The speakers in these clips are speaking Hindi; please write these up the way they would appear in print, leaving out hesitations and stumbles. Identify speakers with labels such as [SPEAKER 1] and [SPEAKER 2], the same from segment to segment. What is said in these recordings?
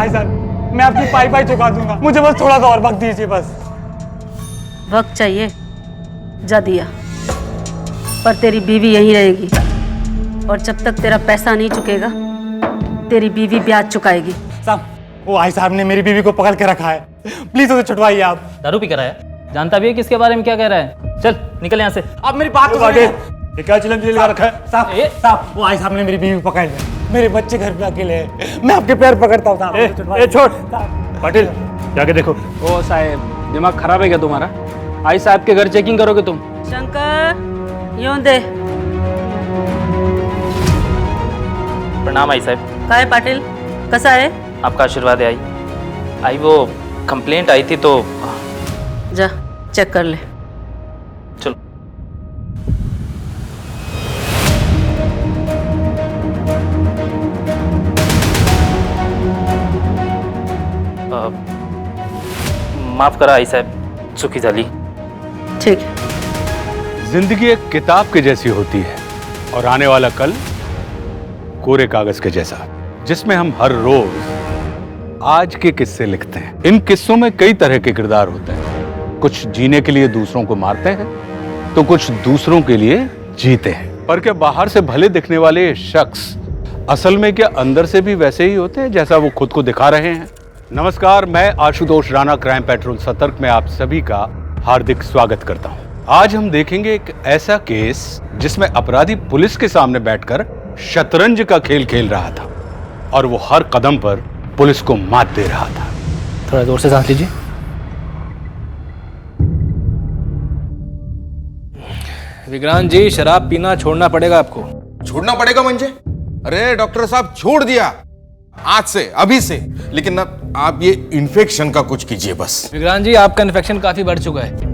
[SPEAKER 1] भाईजान मैं आपकी पाई चुका दूंगा, मुझे बस थोड़ा सा और वक्त दीजिए बस।
[SPEAKER 2] वक्त चाहिए, जा दिया, पर तेरी बीवी यहीं रहेगी और जब तक तेरा पैसा नहीं चुकेगा तेरी बीवी ब्याज चुकाएगी।
[SPEAKER 1] साहब वो भाई साहब ने मेरी बीवी को पकड़ के रखा है, प्लीज उसे छुड़वाइए आप।
[SPEAKER 3] दारू पी कर आया, जानता भी है किसके बारे में क्या कह रहा है। चल निकल यहाँ से।
[SPEAKER 1] आप मेरी बात तो सुनिए। ये क्या चिलम लगा रखा है साहब? वो भाई साहब ने मेरी बीवी को पकड़ लिया, मेरे बच्चे घर पे अकेले हैं, मैं आपके पैर पकड़ता हूँ साहब।
[SPEAKER 4] छोड़ पाटिल, जाके देखो। ओ साहब दिमाग खराब है क्या तुम्हारा? आई साहब के घर चेकिंग करोगे तुम?
[SPEAKER 2] शंकर यूं दे।
[SPEAKER 3] प्रणाम आई साहब।
[SPEAKER 2] काय पाटिल कसा आहे?
[SPEAKER 3] आपका आशीर्वाद है आई वो कंप्लेंट आई थी तो
[SPEAKER 2] जा चेक कर ले।
[SPEAKER 3] चलो। माफ करा आई साहब, चुकी झाली।
[SPEAKER 2] ठीक है।
[SPEAKER 5] जिंदगी एक किताब के जैसी होती है और आने वाला कल कोरे कागज के जैसा, जिसमें हम हर रोज आज के किस्से लिखते हैं। इन किस्सों में कई तरह के किरदार होते हैं, कुछ जीने के लिए दूसरों को मारते हैं तो कुछ दूसरों के लिए जीते हैं। पर क्या बाहर से भले दिखने वाले ये शख्स असल में क्या अंदर से भी वैसे ही होते हैं जैसा वो खुद को दिखा रहे हैं? नमस्कार, मैं आशुतोष राणा क्राइम पेट्रोल सतर्क में आप सभी का हार्दिक स्वागत करता हूं। आज हम देखेंगे एक ऐसा केस जिसमें अपराधी पुलिस के सामने बैठकर शतरंज का खेल खेल रहा था और वो हर कदम पर पुलिस को मात दे रहा था।
[SPEAKER 3] थोड़ा जोर से सांस लीजिए।
[SPEAKER 4] विक्रांत जी, शराब पीना छोड़ना पड़ेगा आपको।
[SPEAKER 6] छोड़ना पड़ेगा म्हणजे? अरे डॉक्टर साहब छोड़ दिया आज से, अभी से, लेकिन ना आप ये इन्फेक्शन का कुछ कीजिए बस।
[SPEAKER 4] विक्रांत जी, आपका इन्फेक्शन काफी बढ़ चुका है।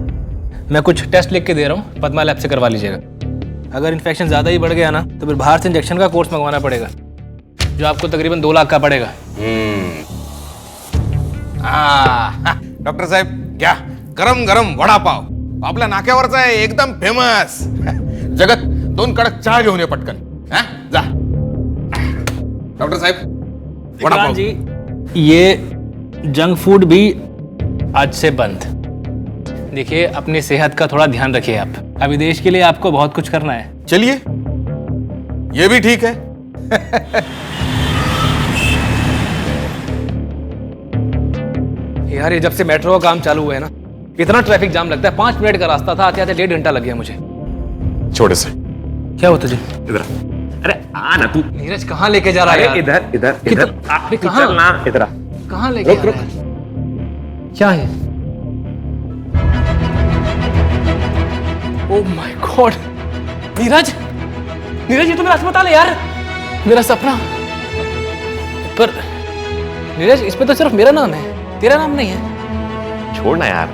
[SPEAKER 4] मैं कुछ टेस्ट लिख के दे रहा हूँ, पद्मा लैब से करवा लीजिएगा। अगर इन्फेक्शन ज्यादा ही बढ़ गया ना तो फिर बाहर से इंजेक्शन का कोर्स मंगवाना पड़ेगा, जो आपको तकरीबन 2 लाख का पड़ेगा।
[SPEAKER 6] डॉक्टर साहेब क्या गरम गरम वडा पाव आपल्या नाक्यावरचा आहे, एकदम फेमस। जगत 2 कडक चहा घेऊन ये पटकन। जा डॉक्टर साहेब, वडा पाव
[SPEAKER 4] जी। ये जंक फूड भी आज से बंद। देखिए, अपनी सेहत का थोड़ा ध्यान रखिए आप। अभी देश के लिए आपको बहुत कुछ करना है।
[SPEAKER 6] चलिए, ये भी ठीक है।
[SPEAKER 4] यार, ये जब से मेट्रो का काम चालू हुआ है ना, इतना ट्रैफिक जाम लगता है। 5 मिनट का रास्ता था, आते आते 1.5 घंटा लग गया मुझे।
[SPEAKER 6] छोटे से
[SPEAKER 4] क्या होता जी?
[SPEAKER 6] इधर अरे आ ना तू।
[SPEAKER 4] नीरज कहाँ लेके जा रहा है यार?
[SPEAKER 6] इधर इधर
[SPEAKER 4] इधर अरे कहाँ
[SPEAKER 6] ना, इधर
[SPEAKER 4] कहाँ लेके जा रहा है? क्या है? Oh my God, Neeraj, Neeraj ये तो मेरा अस्पताल है यार, मेरा सपना। पर नीरज, इसमें तो सिर्फ मेरा नाम है, तेरा नाम नहीं है।
[SPEAKER 6] छोड़ ना यार,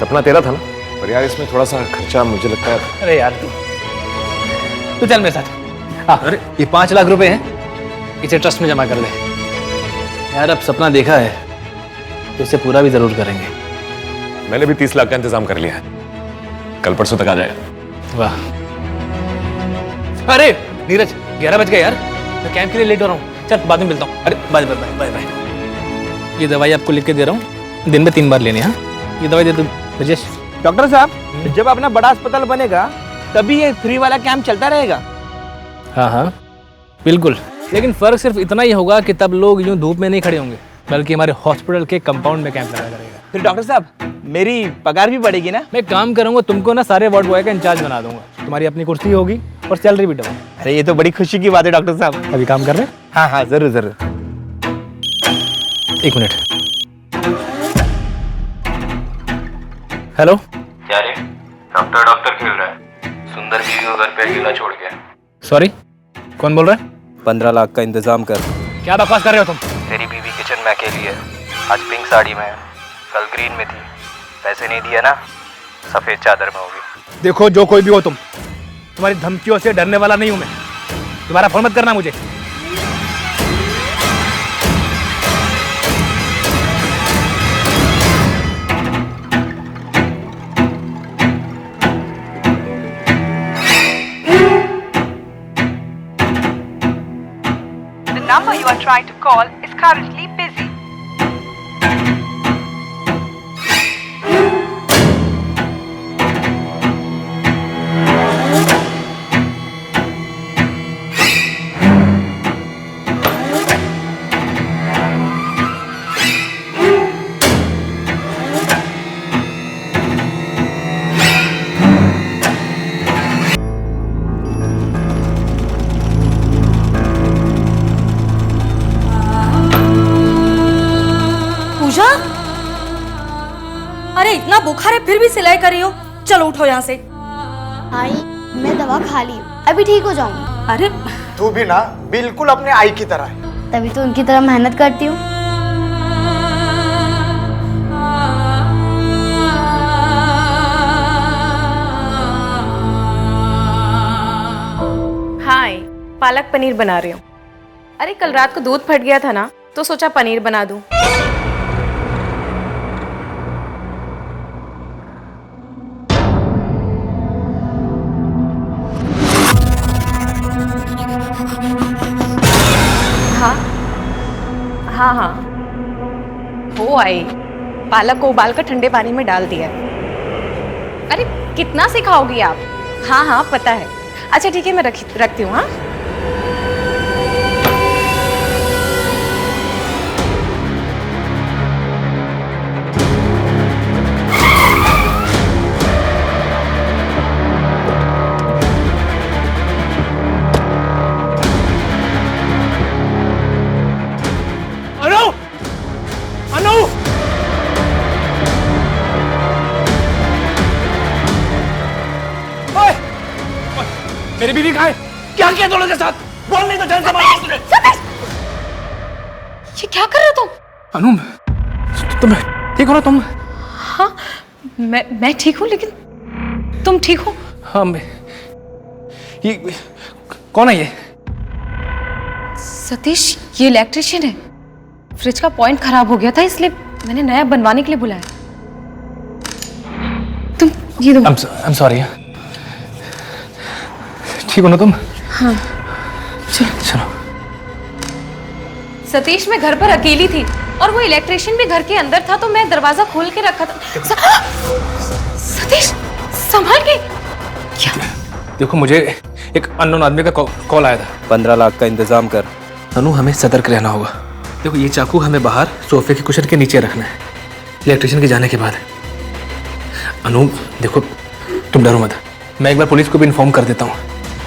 [SPEAKER 6] सपना तेरा था ना। पर यार इसमें थोड़ा सा खर्चा मुझे लगता है।
[SPEAKER 4] अरे यार तू चल मेरे साथ। हाँ, अरे ये 5 लाख रुपए हैं, इसे ट्रस्ट में जमा कर दे। यार अब सपना देखा है तो इसे पूरा भी जरूर करेंगे।
[SPEAKER 6] मैंने भी 30 लाख का इंतजाम कर लिया है, कल परसों तक आ जाएगा।
[SPEAKER 4] वाह। अरे नीरज, 11 बज गए यार, मैं कैंप के लिए लेट हो रहा हूँ। चल बाद में मिलता हूँ। अरे बाय बाय बाय बाय। ये दवाई आपको लिख के दे रहा हूँ, दिन में 3 बार लेनी है। हाँ, ये दवाई दे दो राजेश।
[SPEAKER 7] डॉक्टर साहब, जब अपना बड़ा अस्पताल बनेगा तभी ये फ्री वाला कैंप चलता रहेगा।
[SPEAKER 4] हाँ हाँ बिल्कुल, लेकिन फर्क सिर्फ इतना ही होगा कि तब लोग यूं धूप में नहीं खड़े होंगे, बल्कि हमारे हॉस्पिटल के कंपाउंड में कैंप लगा करेगा।
[SPEAKER 7] फिर डॉक्टर साहब मेरी पगार भी बढ़ेगी ना?
[SPEAKER 4] मैं काम करूंगा, तुमको ना सारे वार्ड बॉय का इंचार्ज बना दूंगा। तुम्हारी अपनी कुर्सी होगी और सैलरी भी डबल।
[SPEAKER 7] अरे ये तो बड़ी खुशी की बात है डॉक्टर साहब।
[SPEAKER 4] अभी काम कर रहे हैं?
[SPEAKER 7] हाँ हाँ जरूर जरूर।
[SPEAKER 4] 1 मिनट। हेलो,
[SPEAKER 8] क्या रे? डॉक्टर खेल रहा है। सुंदर बीवी को घर पे अकेला छोड़ के।
[SPEAKER 4] सॉरी, कौन बोल रहा है?
[SPEAKER 7] 15 लाख का इंतजाम कर।
[SPEAKER 4] क्या बकवास कर रहे हो तुम?
[SPEAKER 8] तेरी बीवी किचन में अकेली है, आज पिंक साड़ी में है, कल ग्रीन में थी। पैसे नहीं दिया ना, सफेद चादर में होगी।
[SPEAKER 4] देखो, जो कोई भी हो तुम, तुम्हारी धमकियों से डरने वाला नहीं हूं मैं। तुम्हारा फोन मत करना मुझे।
[SPEAKER 9] The number you are trying to call is currently busy. अरे फिर भी सिलाई कर रही हो, चलो उठो यहाँ से।
[SPEAKER 10] आई मैं दवा खा ली हूँ, अभी ठीक हो जाऊंगी।
[SPEAKER 9] अरे
[SPEAKER 11] तू भी ना बिल्कुल अपने आई की तरह है।
[SPEAKER 10] तभी तो उनकी तरह मेहनत करती हूँ।
[SPEAKER 12] हाय, पालक पनीर बना रही हूँ। अरे कल रात को दूध फट गया था ना, तो सोचा पनीर बना दूँ। हाँ हाँ हाँ, हो आई। पालक को उबालकर ठंडे पानी में डाल दिया। अरे कितना सिखाओगी आप? हाँ हाँ पता है। अच्छा ठीक है, मैं रखती हूँ। हाँ
[SPEAKER 1] मेरी बीवी कहाँ है? क्या किया दोनों के साथ? बोल नहीं तो जान से मार दूंगा।
[SPEAKER 12] ये क्या कर रहे हो तुम?
[SPEAKER 4] अनु, तुम ठीक हो ना तुम?
[SPEAKER 12] हाँ मैं ठीक हूँ, लेकिन तुम ठीक हो?
[SPEAKER 4] हाँ मैं, ये कौन है ये?
[SPEAKER 12] सतीश, ये इलेक्ट्रिशियन है। फ्रिज का पॉइंट खराब हो गया था, इसलिए मैंने नया बनवाने के लिए बुलाया। तुम ये दो।
[SPEAKER 4] I'm sorry। ठीक हो ना तुम?
[SPEAKER 12] हाँ
[SPEAKER 4] चलो।
[SPEAKER 12] सतीश, मैं घर पर अकेली थी और वो इलेक्ट्रिशियन भी घर के अंदर था, तो मैं दरवाजा खोल के रखा था। सतीश संभाल के। क्या?
[SPEAKER 4] देखो, मुझे एक अननोन आदमी का कॉल आया था।
[SPEAKER 8] 15 लाख का इंतजाम कर।
[SPEAKER 4] अनु, हमें सतर्क रहना होगा। देखो, ये चाकू हमें बाहर सोफे के कुशन के नीचे रखना है, इलेक्ट्रिशियन के जाने के बाद। अनु देखो, तुम डरो मत। मैं एक बार पुलिस को भी इन्फॉर्म कर देता हूँ,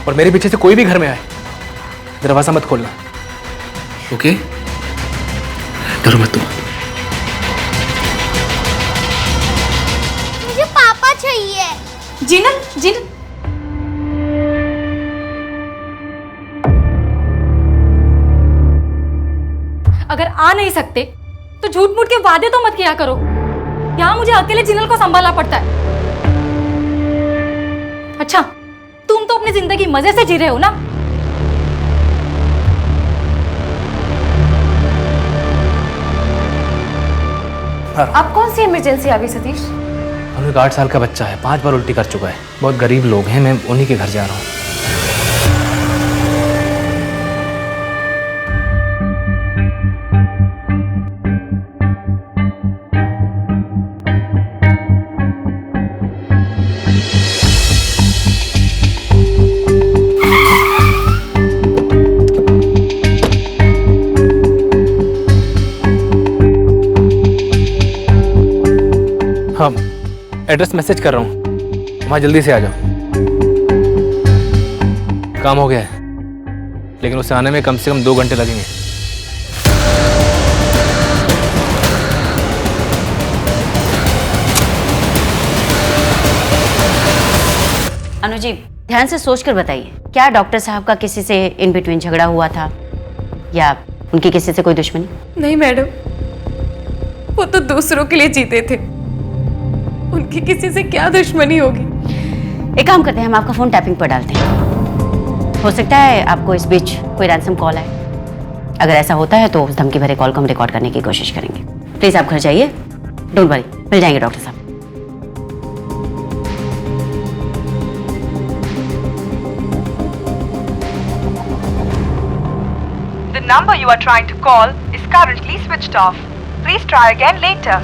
[SPEAKER 4] और मेरे पीछे से कोई भी घर में आए, दरवाजा मत खोलना, ओके? डरो मत तुम।
[SPEAKER 10] मुझे पापा चाहिए।
[SPEAKER 12] जीनल, जीनल।
[SPEAKER 9] अगर आ नहीं सकते तो झूठ मूठ के वादे तो मत किया करो। यहाँ मुझे अकेले जिनल को संभालना पड़ता है। अच्छा, तुम तो अपनी जिंदगी मजे से जी रहे हो ना?
[SPEAKER 12] अब कौन सी इमरजेंसी आ गई सतीश?
[SPEAKER 4] अनु, एक 8 साल का बच्चा है, 5 बार उल्टी कर चुका है। बहुत गरीब लोग हैं, मैं उन्हीं के घर जा रहा हूँ। हाँ, एड्रेस मैसेज कर रहा हूँ, वहाँ जल्दी से आ जाओ। काम हो गया है, लेकिन उसे आने में कम से कम 2 घंटे लगेंगे।
[SPEAKER 2] अनुजी, ध्यान से सोचकर बताइए, क्या डॉक्टर साहब का किसी से इन बिटवीन झगड़ा हुआ था, या उनकी किसी से कोई दुश्मनी?
[SPEAKER 12] नहीं मैडम, वो तो दूसरों के लिए जीते थे, उनकी किसी से क्या दुश्मनी होगी।
[SPEAKER 2] एक काम करते हैं, हम आपका फोन टैपिंग पर डालते हैं। हो सकता है आपको इस बीच कोई रैंसम कॉल आए। अगर ऐसा होता है तो उस धमकी भरे कॉल को हम रिकॉर्ड करने की कोशिश करेंगे। प्लीज आप घर जाइए, डोंट वरी, मिल जाएंगे डॉक्टर साहब।
[SPEAKER 13] The number you are trying to call is currently switched off. Please try again later.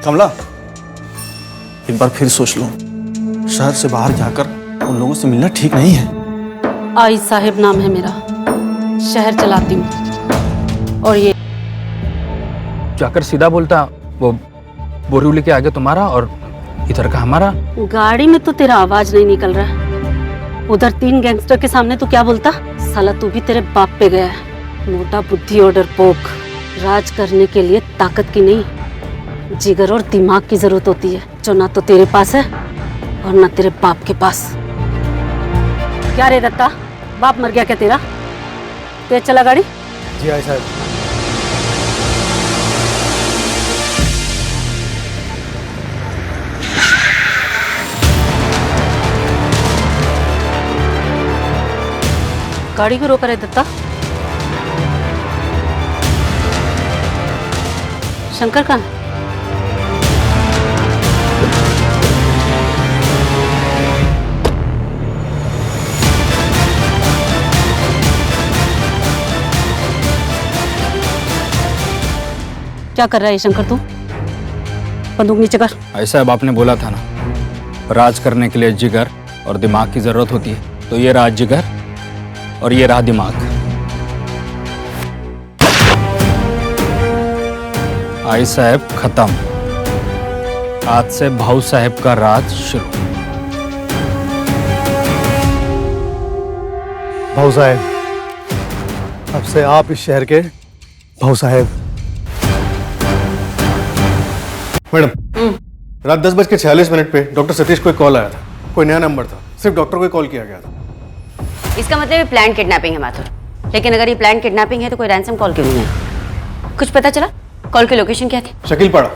[SPEAKER 14] कमला, एक बार फिर सोच लो, शहर से बाहर जाकर उन लोगों से मिलना ठीक नहीं है।
[SPEAKER 15] आई साहिब नाम है मेरा, शहर चलाती हूँ। और ये
[SPEAKER 4] जाकर सीधा बोलता, वो बोरीवली के आगे तुम्हारा और इधर का हमारा।
[SPEAKER 15] गाड़ी में तो तेरा आवाज नहीं निकल रहा, उधर 3 गैंगस्टर के सामने तू क्या बोलता? साला तू भी तेरे बाप पे गया है। मोटा बुद्धि और डरपोक। राज करने के लिए ताकत की नहीं, जिगर और दिमाग की जरूरत होती है, जो ना तो तेरे पास है और ना तेरे बाप के पास। क्या रे दत्ता, बाप मर गया क्या तेरा? तेज चला गाड़ी।
[SPEAKER 14] जी आई साहब।
[SPEAKER 15] गाड़ी को रोका रे दत्ता। शंकर कहाँ है? क्या कर रहा है शंकर तू? बंदूक नीचे कर।
[SPEAKER 4] ऐसा अब आपने बोला था ना, राज करने के लिए जिगर और दिमाग की जरूरत होती है, तो ये रहा जिगर और ये रहा दिमाग। आई साहब खत्म, आज से भाऊ साहब का राज शुरू।
[SPEAKER 14] भाऊ साहब, अब से आप इस शहर के भाऊ साहब। मैडम, रात 10:46 पे डॉक्टर सतीश को एक कॉल आया था। कोई नया नंबर था, सिर्फ डॉक्टर को कॉल किया गया था।
[SPEAKER 2] इसका मतलब ये प्लान किडनैपिंग है माथुर। लेकिन अगर ये प्लान किडनैपिंग है तो कोई रैंसम कॉल क्यों नहीं है? कुछ पता चला? कॉल की लोकेशन क्या थी?
[SPEAKER 14] शकीलपाड़ा,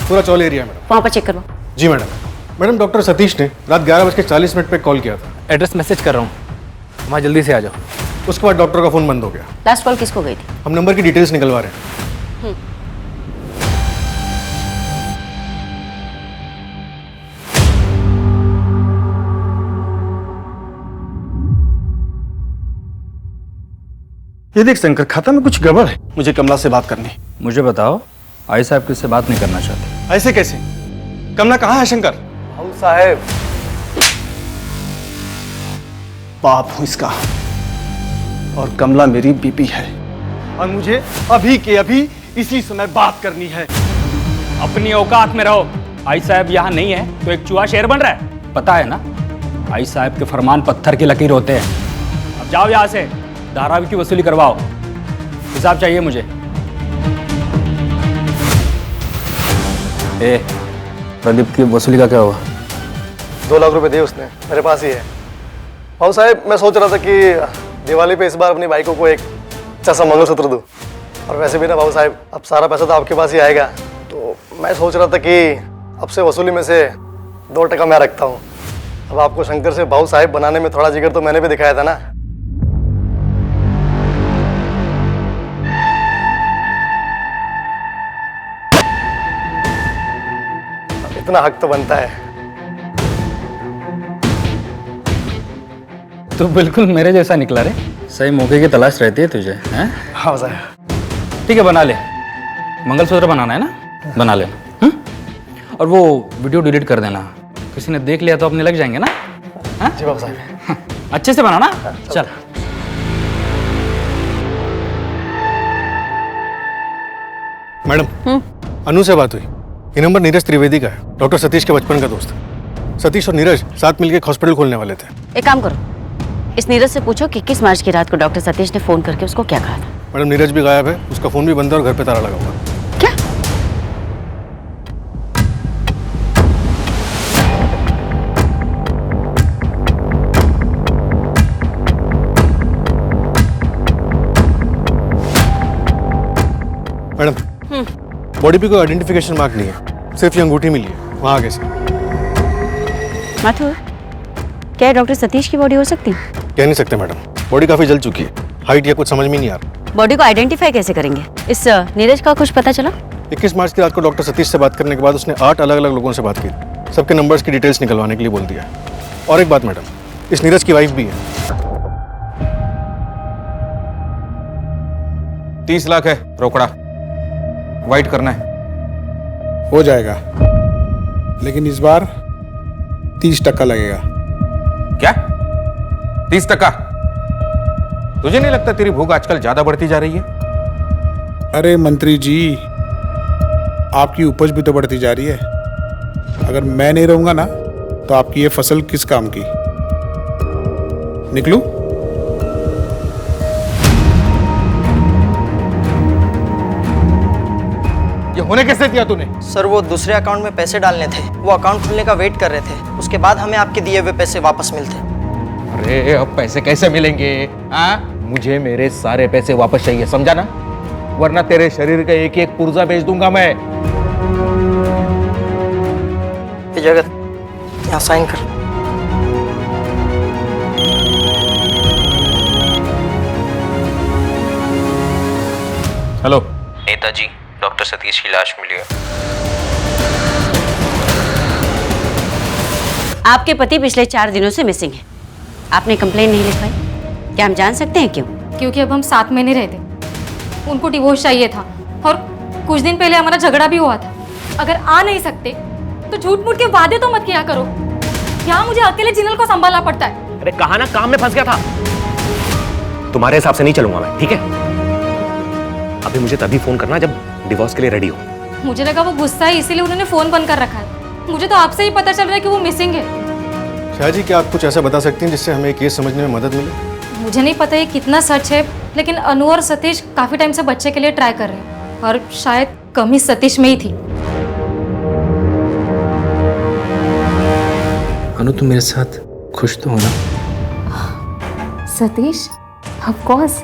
[SPEAKER 14] पूरा चौल एरिया मैडम।
[SPEAKER 2] वहाँ पर चेक करवाओ।
[SPEAKER 14] जी मैडम। मैडम, डॉक्टर सतीश ने रात 11:40 पे कॉल किया था।
[SPEAKER 4] एड्रेस मैसेज कर रहा हूँ, वहाँ जल्दी से आ जाओ।
[SPEAKER 14] उसके बाद डॉक्टर का फोन बंद हो गया।
[SPEAKER 2] लास्ट कॉल किसको गई थी?
[SPEAKER 14] हम नंबर की डिटेल्स निकलवा रहे हैं। ये देख शंकर, खाता में कुछ गड़बड़ है। मुझे कमला से बात करनी।
[SPEAKER 4] मुझे बताओ, आई साहब किससे बात नहीं करना चाहते?
[SPEAKER 14] ऐसे कैसे? कमला कहाँ है शंकर? भाऊ साहब, बाप हूं इसका, और कमला मेरी बीबी है, और मुझे अभी के अभी इसी समय बात करनी है।
[SPEAKER 4] अपनी औकात में रहो। आई साहब यहाँ नहीं है तो एक चूहा शेर बन रहा है, पता है ना? आई साहब के फरमान पत्थर की लकीर होते हैं। अब जाओ यहाँ से, धारावी की वसूली करवाओ। हिसाब चाहिए मुझे। प्रदीप की वसूली का क्या हुआ?
[SPEAKER 14] 2 लाख रुपए दिए उसने, मेरे पास ही है। भाऊ साहब, मैं सोच रहा था कि दिवाली पे इस बार अपनी बाइकों को एक अच्छा सा मंगलसूत्र दूं। और वैसे भी ना भाऊ साहब, अब सारा पैसा तो आपके पास ही आएगा, तो मैं सोच रहा था कि अब से वसूली में से 2% मैं रखता हूँ। अब आपको शंकर से भाऊ साहब बनाने में थोड़ा जिगर तो मैंने भी दिखाया था ना। इतना हक तो बनता है।
[SPEAKER 4] तू बिल्कुल मेरे जैसा निकला रे। सही मौके की तलाश रहती है तुझे, हैं?
[SPEAKER 14] हाँ साहब।
[SPEAKER 4] ठीक है, बना ले। मंगलसूत्र बनाना है ना, बना लेना। और वो वीडियो डिलीट कर देना, किसी ने देख लिया तो अपने लग जाएंगे ना।
[SPEAKER 14] जी बाबू साहब।
[SPEAKER 4] अच्छे से बनाना। चल।
[SPEAKER 14] मैडम, अनु से बात हुई। ये नंबर नीरज त्रिवेदी का है, डॉक्टर सतीश के बचपन का दोस्त। सतीश और नीरज साथ मिलकर एक हॉस्पिटल खोलने वाले थे।
[SPEAKER 2] एक काम करो, इस नीरज से पूछो कि 21 मार्च की रात को डॉक्टर सतीश ने फोन करके उसको क्या कहा था।
[SPEAKER 14] मैडम, नीरज भी गायब है, उसका फोन भी बंद है और घर पे ताला लगा हुआ है।
[SPEAKER 2] क्या?
[SPEAKER 14] मैडम, बॉडी पे कोई आइडेंटिफिकेशन मार्क नहीं है, सिर्फ ये अंगूठी मिली है वहाँ आगे से।
[SPEAKER 2] माथुर, क्या डॉक्टर सतीश की बॉडी हो सकती है?
[SPEAKER 14] कह नहीं सकते मैडम, बॉडी काफी जल चुकी है, हाइट या कुछ समझ में नहीं आ रहा।
[SPEAKER 2] बॉडी को आइडेंटिफाई कैसे करेंगे? इस नीरज का कुछ पता चला?
[SPEAKER 14] 21 मार्च की रात को डॉक्टर सतीश से बात करने के बाद उसने 8 अलग अलग लोगों से बात की, सबके नंबर्स की डिटेल्स निकलवाने के लिए बोल दिया। और एक बात मैडम, इस नीरज की वाइफ भी है।
[SPEAKER 6] 30 लाख है रोकड़ा, वाइट करना है।
[SPEAKER 16] हो जाएगा, लेकिन इस बार 30% लगेगा।
[SPEAKER 6] क्या 30%? तुझे नहीं लगता तेरी भूख आजकल ज्यादा बढ़ती जा रही है?
[SPEAKER 16] अरे मंत्री जी, आपकी उपज भी तो बढ़ती जा रही है। अगर मैं नहीं रहूंगा ना तो आपकी ये फसल किस काम की? निकलूं?
[SPEAKER 6] ये होने कैसे दिया तूने?
[SPEAKER 7] सर वो दूसरे अकाउंट में पैसे डालने थे, वो अकाउंट खुलने का वेट कर रहे थे, उसके बाद हमें आपके दिए हुए पैसे वापस मिलते।
[SPEAKER 6] अरे अब पैसे कैसे मिलेंगे? मुझे मेरे सारे पैसे वापस चाहिए, समझा ना? वरना तेरे शरीर का एक एक पुर्जा बेच दूंगा मैं।
[SPEAKER 7] जगत, यहाँ साइन कर।
[SPEAKER 6] हेलो
[SPEAKER 8] नेताजी, डॉक्टर सतीश की लाश मिली है।
[SPEAKER 2] आपके पति पिछले 4 दिनों से मिसिंग है। आपने कंप्लेन नहीं लिख पाई, क्या हम जान सकते हैं क्यों?
[SPEAKER 9] क्योंकि अब हम साथ में नहीं रहते। उनको डिवोर्स चाहिए था और कुछ दिन पहले हमारा झगड़ा भी हुआ था। अगर आ नहीं सकते तो झूठ मूठ के वादे तो मत किया करो। यहाँ मुझे अकेले जिनल को संभालना पड़ता है।
[SPEAKER 17] अरे कहा ना, काम में फंस गया था। तुम्हारे हिसाब से नहीं चलूंगा मैं, ठीक है? अभी मुझे तभी फोन करना जब डिवोर्स के लिए रेडी हो।
[SPEAKER 9] मुझे लगा वो गुस्सा है इसीलिए उन्होंने फोन बंद कर रखा है। मुझे तो आपसे ही पता चल रहा है कि वो मिसिंग है।
[SPEAKER 14] शाह जी, क्या आप कुछ ऐसा बता सकती हैं जिससे हमें केस समझने में मदद मिले?
[SPEAKER 9] मुझे नहीं पता ये कितना सच है, लेकिन अनु और सतीश काफी टाइम से बच्चे के लिए ट्राई कर रहे हैं और शायद कमी सतीश में ही थी।
[SPEAKER 4] अनु, तुम मेरे साथ खुश तो हो ना?
[SPEAKER 12] सतीश, ऑफ कोर्स,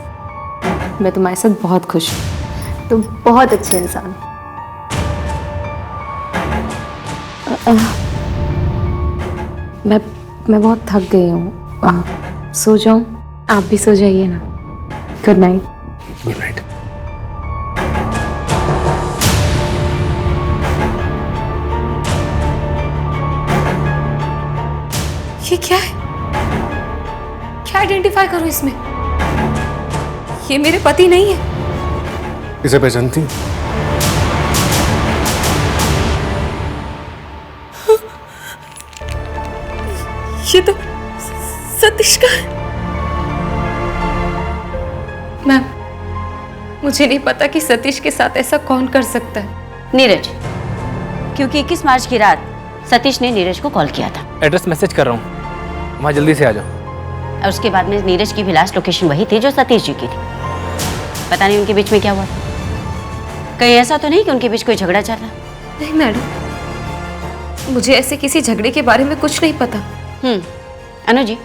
[SPEAKER 12] मैं तुम्हारे साथ बहुत खुश हूँ। तुम बहुत अच्छे इंसान। मैं बहुत थक गई हूँ, सो जाऊं? आप भी सो जाइए ना। Good night.
[SPEAKER 4] Good night.
[SPEAKER 12] ये क्या है? क्या आइडेंटिफाई करूं इसमें? ये मेरे पति नहीं है।
[SPEAKER 14] इसे पहचानती?
[SPEAKER 12] ये तो सतीश का है। मैम, मुझे नहीं पता कि सतीश के साथ ऐसा कौन कर सकता है।
[SPEAKER 2] नीरज, क्योंकि 21 मार्च की रात सतीश ने नीरज को कॉल किया था।
[SPEAKER 4] एड्रेस मैसेज कर रहा हूँ, वहाँ जल्दी से आ जाओ।
[SPEAKER 2] और उसके बाद में नीरज की भी लास्ट लोकेशन वही थी जो सतीश जी की थी। पता नहीं उनके बीच में क्या हुआ। कहीं ऐसा तो नहीं कि उनके बीच कोई झगड़ा चल रहा?
[SPEAKER 12] नहीं मैडम, मुझे ऐसे किसी झगड़े के बारे में कुछ नहीं पता।
[SPEAKER 2] अनु जी,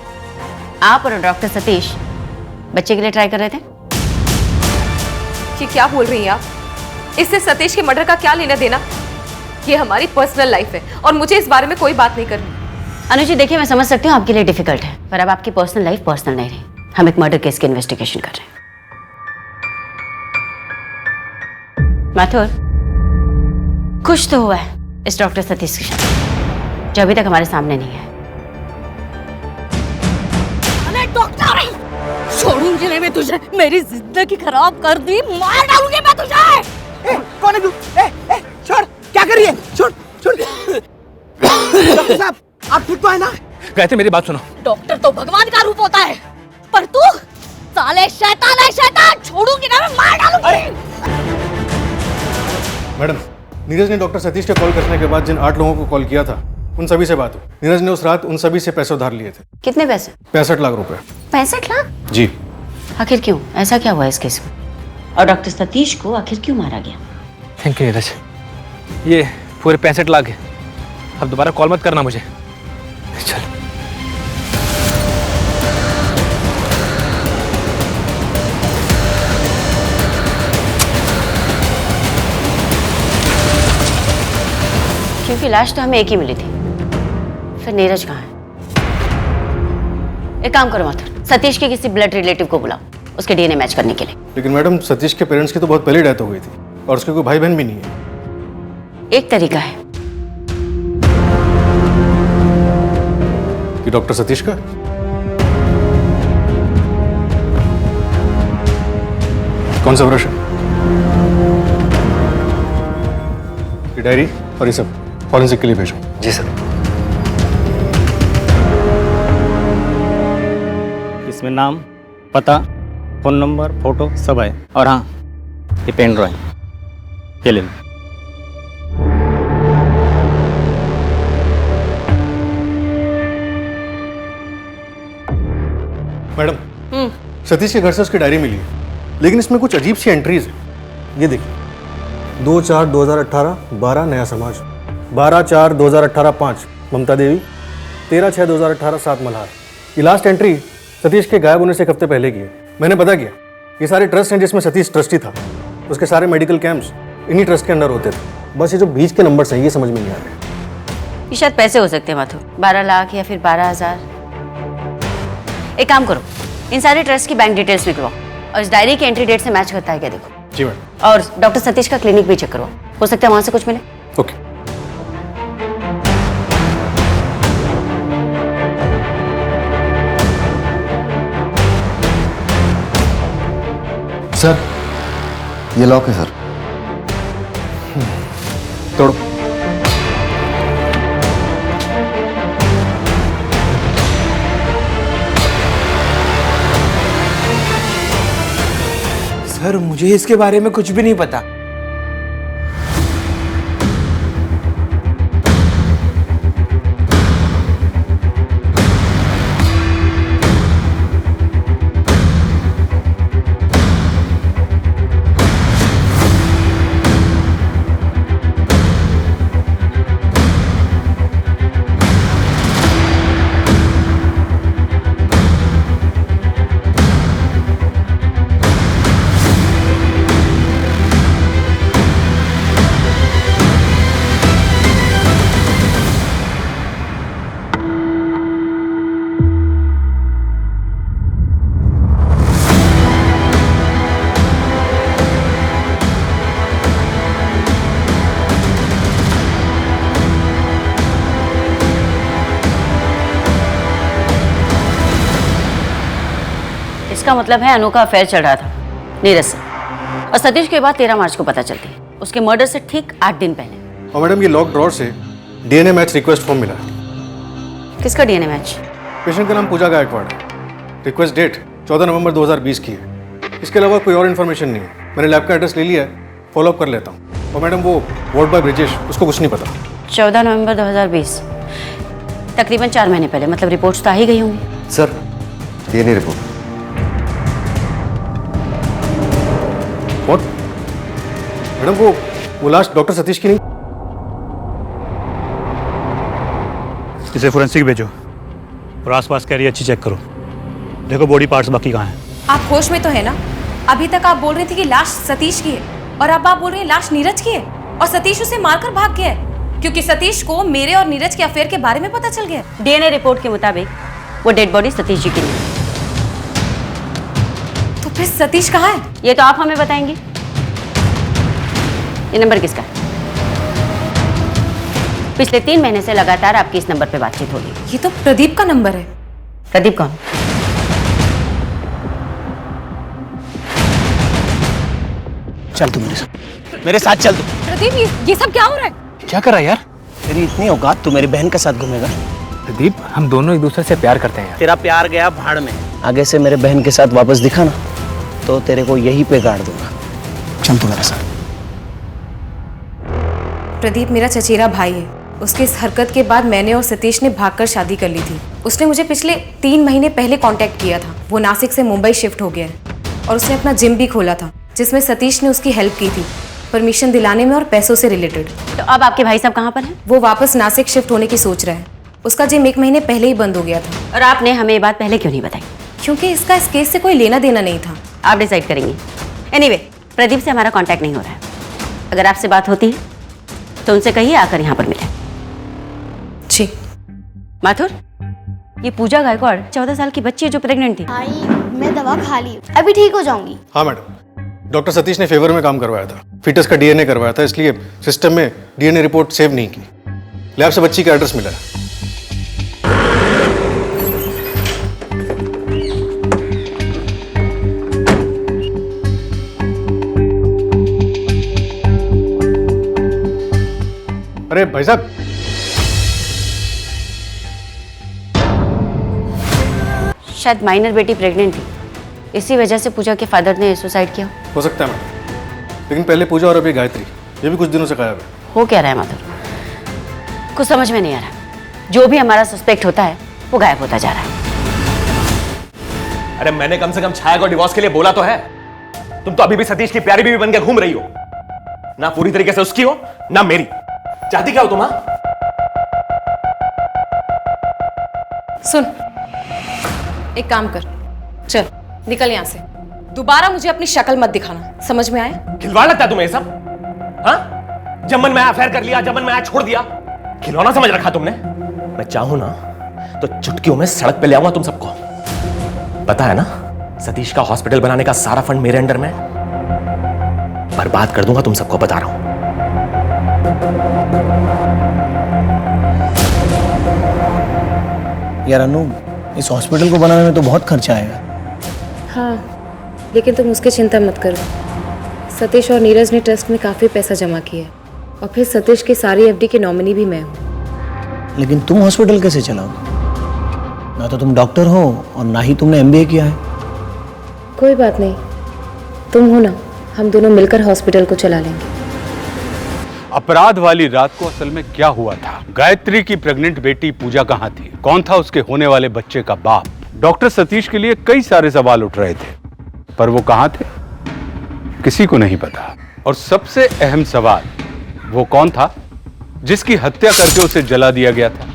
[SPEAKER 2] आप और डॉक्टर सतीश बच्चे के लिए ट्राई कर रहे थे?
[SPEAKER 12] ये क्या बोल रही हैं आप? इससे सतीश के मर्डर का क्या लेना देना? ये हमारी पर्सनल लाइफ है और मुझे इस बारे में कोई बात नहीं करनी।
[SPEAKER 2] अनु जी देखिए, मैं समझ सकती हूँ आपके लिए डिफिकल्ट है, पर अब आपकी पर्सनल लाइफ पर्सनल नहीं रही। हम एक मर्डर केस की इन्वेस्टिगेशन कर रहे हैं। माथुर, खुश तो हुआ है इस डॉक्टर सतीश के साथ, जो अभी तक हमारे सामने नहीं है।
[SPEAKER 15] अरे डॉक्टर, छोड़ूंगी नहीं मैं तुझे। मेरी जिंदगी खराब कर दी, मार डालूंगी मैं तुझे।
[SPEAKER 7] कौन है तू? छोड़, क्या कर रही है? छोड़, छोड़। डॉक्टर साहब, आप ठीक तो है ना?
[SPEAKER 4] कहते मेरी बात सुनो।
[SPEAKER 15] डॉक्टर तो भगवान का रूप होता है, पर तू साले शैतान है, शैतान। छोड़ूंगी ना मैं, मार डालूंगी।
[SPEAKER 14] मैडम, नीरज ने डॉक्टर सतीश के कॉल करने के बाद जिन 8 लोगों को कॉल किया था, उन सभी से बात हुई। नीरज ने उस रात उन सभी से पैसे उधार लिए थे।
[SPEAKER 2] कितने पैसे?
[SPEAKER 14] 65 लाख रुपए।
[SPEAKER 2] 65 लाख?
[SPEAKER 14] जी।
[SPEAKER 2] आखिर क्यों? ऐसा क्या हुआ इस केस में? और डॉक्टर सतीश को आखिर क्यों मारा गया?
[SPEAKER 4] थैंक यू नीरज, ये पूरे 65 लाख है। अब दोबारा कॉल मत करना मुझे। चल।
[SPEAKER 2] क्योंकि लाश तो हमें एक ही मिली थी, फिर नीरज कहाँ है? एक काम करो माथुर, सतीश के किसी ब्लड रिलेटिव को बुलाओ उसके डीएनए मैच करने के लिए।
[SPEAKER 14] लेकिन मैडम, सतीश के पेरेंट्स की तो बहुत पहले डेथ हो गई थी और उसके कोई भाई बहन भी नहीं है।
[SPEAKER 2] एक तरीका है
[SPEAKER 14] कि डॉक्टर सतीश का? कौन सा ब्रश है? डायरी? और ये सब फॉरेंसिक के लिए भेजो।
[SPEAKER 17] जी सर।
[SPEAKER 1] इसमें नाम, पता, फोन नंबर, फोटो सब है। और हाँ, ये पेन ड्राइंग ये ले लो।
[SPEAKER 14] मैडम, सतीश के घर से उसकी डायरी मिली है, लेकिन इसमें कुछ अजीब सी एंट्रीज है। ये देखिए, 2/4/2018 12 नया समाज, 12/4/2018 5 ममता देवी, 13/6/2018 7 मल्हार। ये लास्ट एंट्री सतीश के गायब होने से एक हफ्ते पहले की है। मैंने पता किया, ये सारे ट्रस्ट हैं जिसमें सतीश ट्रस्टी था, उसके सारे मेडिकल कैंप्स इन्हीं ट्रस्ट के अंडर होते थे। बस ये जो बीच के नंबर्स हैं ये समझ में नहीं आ रहे।
[SPEAKER 2] ये शायद पैसे हो सकते हैं माथुर, 12 लाख या फिर 12,000। एक काम करो, इन सारे ट्रस्ट की बैंक डिटेल्स निकलवाओ और इस डायरी की एंट्री डेट से मैच करता है क्या देखो।
[SPEAKER 14] जी मैडम।
[SPEAKER 2] और डॉक्टर सतीश का क्लिनिक भी चेक करवाओ, हो सकता है वहां से कुछ मिले।
[SPEAKER 14] ओके।
[SPEAKER 11] सर, ये लॉक है सर।
[SPEAKER 14] तोड़ो।
[SPEAKER 7] सर, मुझे इसके बारे में कुछ भी नहीं पता।
[SPEAKER 2] इसका मतलब है अनु का अफेयर चल रहा था नीरज से, और सतीश के बाद 13 मार्च को पता चलती है, उसके मर्डर से ठीक 8 दिन पहले।
[SPEAKER 14] और मैडम, ये लॉक ड्रॉर से डीएनए मैच रिक्वेस्ट फॉर्म मिला है।
[SPEAKER 2] किसका डीएनए मैच?
[SPEAKER 14] पेशेंट का नाम पूजा गायकवाड़ है। रिक्वेस्ट डेट 14 नवंबर 2020 की है। इसके अलावा कोई और इन्फॉर्मेशन नहीं है। मैंने लैब का एड्रेस ले लिया है, फॉलोअप कर लेता हूँ। और मैडम, वो वार्ड बॉय ब्रिजेश, उसको कुछ नहीं पता।
[SPEAKER 2] 14 नवंबर 2020, तकरीबन 4 महीने पहले, मतलब रिपोर्ट्स तो आ ही गई होंगी।
[SPEAKER 11] सर, ये नहीं रिपोर्ट।
[SPEAKER 14] व्हाट? मैडम, वो लास्ट डॉक्टर सतीश की नहीं?
[SPEAKER 1] इसे फोरेंसिक भेजो और आसपास का एरिया अच्छी चेक करो। देखो बॉडी पार्ट्स बाकी कहाँ हैं।
[SPEAKER 12] आप होश में तो है ना? अभी तक आप बोल रहे थे कि लाश सतीश की है, और अब आप बोल रहे हैं लाश नीरज की है, और सतीश उसे मारकर भाग गया है क्योंकि सतीश को मेरे और नीरज के अफेयर के बारे में पता चल गया।
[SPEAKER 2] डीएनए रिपोर्ट के मुताबिक वो डेड बॉडी सतीश जी की नहीं।
[SPEAKER 12] तो फिर सतीश कहाँ है?
[SPEAKER 2] ये तो आप हमें बताएंगे। ये नंबर किसका है? पिछले 3 महीने से लगातार आपकी इस नंबर पे बातचीत हो रही है।
[SPEAKER 12] ये तो प्रदीप का नंबर है।
[SPEAKER 2] प्रदीप कौन?
[SPEAKER 4] चल तू मेरे साथ चल तू।
[SPEAKER 12] प्रदीप, ये सब क्या हो रहा है?
[SPEAKER 4] क्या कर रहा है यार?
[SPEAKER 7] तेरी इतनी औकात, तू मेरी बहन के साथ घूमेगा?
[SPEAKER 4] प्रदीप, हम दोनों एक दूसरे से प्यार करते हैं यार।
[SPEAKER 7] तेरा प्यार गया भाड़ में। आगे से मेरे बहन के साथ वापस दिखा ना, तो तेरे को यहीं पे गाड़ दूंगा।
[SPEAKER 4] चल तू मेरे साथ।
[SPEAKER 12] प्रदीप मेरा चचेरा भाई है। उसके इस हरकत के बाद मैंने और सतीश ने भागकर शादी कर ली थी। उसने मुझे पिछले 3 महीने पहले कांटेक्ट किया था। वो नासिक से मुंबई शिफ्ट हो गया है और उसने अपना जिम भी खोला था जिसमें सतीश ने उसकी हेल्प की थी, परमिशन दिलाने में और पैसों से रिलेटेड।
[SPEAKER 2] तो अब आपके भाई साहब कहाँ पर हैं?
[SPEAKER 12] वो वापस नासिक शिफ्ट होने की सोच रहा है। उसका जिम 1 महीने पहले ही बंद हो गया था।
[SPEAKER 2] और आपने हमें ये बात पहले क्यों नहीं बताई?
[SPEAKER 12] क्योंकि इसका इस केस से कोई लेना देना नहीं था।
[SPEAKER 2] आप डिसाइड करेंगे। एनीवे, प्रदीप से हमारा कांटेक्ट नहीं हो रहा है। अगर आपसे बात होती है तो उनसे कहिए आकर यहाँ पर मिले।
[SPEAKER 12] जी।
[SPEAKER 2] माथुर, ये पूजा गायकवाड़ 14 साल की बच्ची है जो प्रेग्नेंट थी।
[SPEAKER 10] भाई, मैं दवा खा ली, अभी ठीक हो जाऊंगी।
[SPEAKER 14] हाँ मैडम, डॉक्टर सतीश ने फेवर में काम करवाया था। फीटस का डीएनए करवाया था, इसलिए सिस्टम में डीएनए रिपोर्ट सेव नहीं की। लैब से बच्ची का एड्रेस मिला है। अरे भाई साहब,
[SPEAKER 2] शायद माइनर बेटी प्रेग्नेंट थी, इसी वजह से पूजा के फादर ने सुसाइड किया।
[SPEAKER 14] हो सकता है मैडम, लेकिन पहले पूजा और अभी गायत्री, ये भी कुछ दिनों से गायब है।
[SPEAKER 2] हो क्या रहा है माधुर? कुछ समझ में नहीं आ रहा। जो भी हमारा सस्पेक्ट होता है वो गायब होता जा रहा है।
[SPEAKER 17] अरे मैंने कम से कम छाया को डिवोर्स के लिए बोला तो है। तुम तो अभी भी सतीश की प्यारी बीवी बनकर घूम रही हो। ना पूरी तरीके से उसकी हो ना मेरी। चाहती क्या हो तुम?
[SPEAKER 12] सुन, एक काम कर, चल निकल यहां से। दोबारा मुझे अपनी शक्ल मत दिखाना, समझ में आया?
[SPEAKER 17] खिलवाड़ लगता है तुम्हें ये सब? हाँ, जब मन में आया अफेयर कर लिया, जब मन में आया छोड़ दिया। खिलौना समझ रखा तुमने? मैं चाहूं ना तो चुटकियों में सड़क पे ले आऊंगा तुम सबको। पता है ना, सतीश का हॉस्पिटल बनाने का सारा फंड मेरे अंडर में। बर्बाद कर दूंगा तुम सबको, बता रहा हूं।
[SPEAKER 7] यार अनु, इस हॉस्पिटल को बनाने में तो बहुत खर्चा आएगा।
[SPEAKER 12] हाँ, लेकिन तुम उसकी चिंता मत करो। सतीश और नीरज ने ट्रस्ट में काफ़ी पैसा जमा किया है, और फिर सतीश की सारी एफडी की नॉमिनी भी मैं हूँ।
[SPEAKER 7] लेकिन तुम हॉस्पिटल कैसे चलाओगे? ना तो तुम डॉक्टर हो और ना ही तुमने एमबीए किया है।
[SPEAKER 12] कोई बात नहीं, तुम हो ना, हम दोनों मिलकर हॉस्पिटल को चला लेंगे।
[SPEAKER 5] अपराध वाली रात को असल में क्या हुआ था? गायत्री की प्रेग्नेंट बेटी पूजा कहाँ थी? कौन था उसके होने वाले बच्चे का बाप? डॉक्टर सतीश के लिए कई सारे सवाल उठ रहे थे, पर वो कहाँ थे किसी को नहीं पता। और सबसे अहम सवाल, वो कौन था जिसकी हत्या करके उसे जला दिया गया था?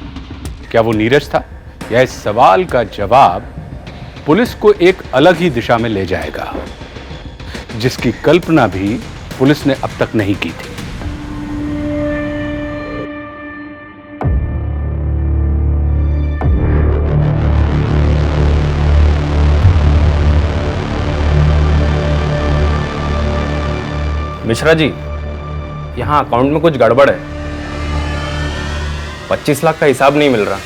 [SPEAKER 5] क्या वो नीरज था? या इस सवाल का जवाब पुलिस को एक अलग ही दिशा में ले जाएगा, जिसकी कल्पना भी पुलिस ने अब तक नहीं की थी।
[SPEAKER 17] मिश्रा जी, यहाँ अकाउंट में कुछ गड़बड़ है। 25 लाख का हिसाब नहीं मिल रहा।